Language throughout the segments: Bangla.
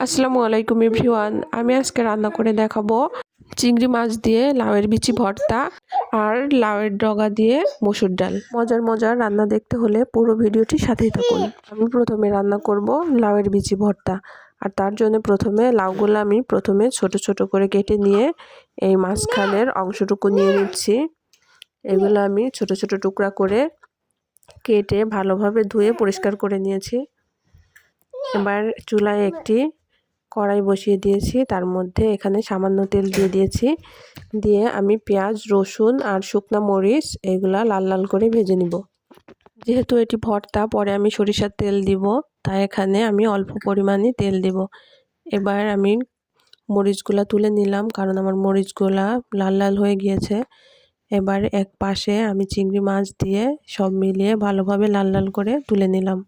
আসসালামু আলাইকুম এভরিওয়ান। আমি আজকে রান্না করে দেখাবো চিংড়ি মাছ দিয়ে লাউয়ের বিচি ভর্তা আর লাউয়ের ডগা দিয়ে মসুর ডাল। মজার মজার রান্না দেখতে হলে পুরো ভিডিওটি সাথেই থাকুন। আমি প্রথমে রান্না করব লাউয়ের বিচি ভর্তা, আর তার জন্য প্রথমে লাউগুলো আমি ছোট ছোট করে কেটে নিয়ে এই মাঝখানের অংশটুকু নিয়ে নিচ্ছি। এগুলো আমি ছোট ছোট টুকরা করে কেটে ভালোভাবে ধুয়ে পরিষ্কার করে নিয়েছি। এবার চুলায় একটি কড়াই বসিয়ে দিয়েছি, তার মধ্যে এখানে সামান্য তেল দিয়ে দিয়েছি। দিয়ে আমি পেঁয়াজ, রসুন আর শুকনা মরিচ এগুলা লাল লাল করে ভেজে নিব। যেহেতু এটি ভর্তা, পরে আমি সরিষার তেল দিব, তাই এখানে আমি অল্প পরিমাণে তেল দিব। এবার আমি মরিচগুলা তুলে নিলাম, কারণ আমার মরিচগুলা লাল লাল হয়ে গিয়েছে। এবার এক পাশে আমি চিংড়ি মাছ দিয়ে সব মিলিয়ে ভালোভাবে লাল লাল করে তুলে নিলাম।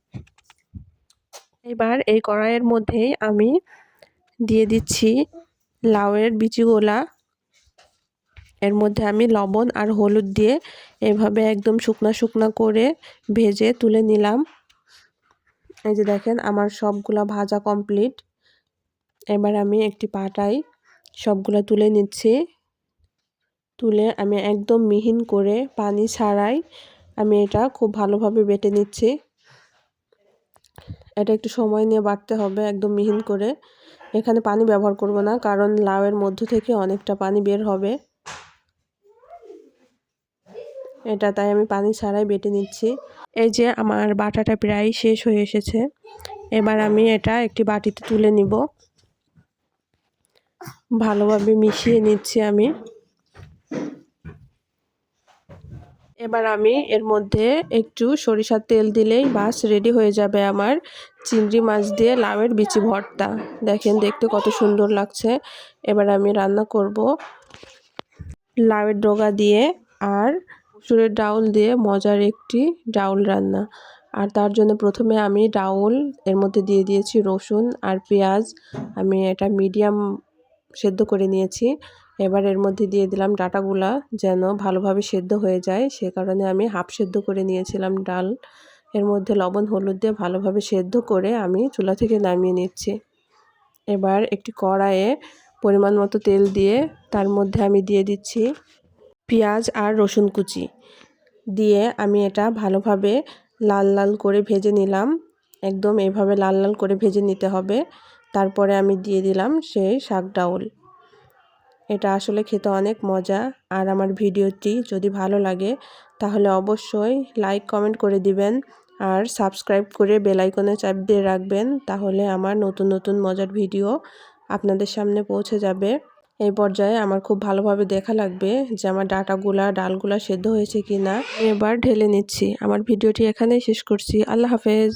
এবার এই কড়াইয়ের মধ্যেই আমি দিয়ে দিচ্ছি লাউয়ের বিচিগুলা। এর মধ্যে আমি লবণ আর হলুদ দিয়ে এভাবে একদম শুকনা শুকনা করে ভেজে তুলে নিলাম। এই যে দেখেন, আমার সবগুলা ভাজা কমপ্লিট। এবার আমি একটি পাটায় সবগুলা তুলে নিচ্ছি। তুলে আমি একদম মিহিন করে পানি ছাড়াই আমি এটা খুব ভালোভাবে বেটে নিচ্ছি। এটা একটু সময় নিয়ে বাটতে হবে, একদম মিহিন করে। এখানে পানি ব্যবহার করব না, কারণ লাউয়ের মধ্য থেকে অনেকটা পানি বের হবে। এটা তাই আমি পানি ছাড়াই বেটে নিচ্ছি। এই যে আমার বাটাটা প্রায় শেষ হয়ে এসেছে। এবার আমি এটা একটি বাটিতে তুলে নিব। ভালোভাবে মিশিয়ে নিচ্ছি আমি। এবার আমি এর মধ্যে একটু সরিষার তেল দিলেই বাস রেডি হয়ে যাবে আমার চিংড়ি মাছ দিয়ে লাউয়ের বিচি ভর্তা। দেখেন, দেখতে কত সুন্দর লাগছে। এবার আমি রান্না করব লাউয়ের ডগা দিয়ে আর মসুরের ডাউল দিয়ে মজার একটি ডাউল রান্না। আর তার জন্য প্রথমে আমি ডাউল এর মধ্যে দিয়ে দিয়েছি রসুন আর পেঁয়াজ। আমি এটা মিডিয়াম সেদ্ধ করে নিয়েছি। এবার এর মধ্যে দিয়ে দিলাম ডাঁটাগুলা, যেন ভালোভাবে সেদ্ধ হয়ে যায়, সে কারণে আমি হাফ সেদ্ধ করে নিয়েছিলাম ডাল। এর মধ্যে লবণ হলুদ দিয়ে ভালোভাবে সেদ্ধ করে আমি চুলা থেকে নামিয়ে নিচ্ছি। এবার একটি কড়াইয়ে পরিমাণ মতো তেল দিয়ে তার মধ্যে আমি দিয়ে দিচ্ছি পেঁয়াজ আর রসুন কুচি। দিয়ে আমি এটা ভালোভাবে লাল লাল করে ভেজে নিলাম। একদম এভাবে লাল লাল করে ভেজে নিতে হবে। তারপরে আমি দিয়ে দিলাম সেই শাক ডাউল। এটা আসলে খেতে অনেক মজা। আর আমার ভিডিওটি যদি ভালো লাগে তাহলে অবশ্যই লাইক কমেন্ট করে দিবেন, আর সাবস্ক্রাইব করে বেল আইকনে চাপ দিয়ে রাখবেন। তাহলে আমার নতুন নতুন মজার ভিডিও আপনাদের সামনে পৌঁছে যাবে। এই পর্যায়ে আমার খুব ভালোভাবে দেখা লাগবে যে আমার ডালগুলা সেদ্ধ হয়েছে কিনা। এবার ঢেলে নিচ্ছি। আমার ভিডিওটি এখানেই শেষ করছি। আল্লাহ হাফেজ।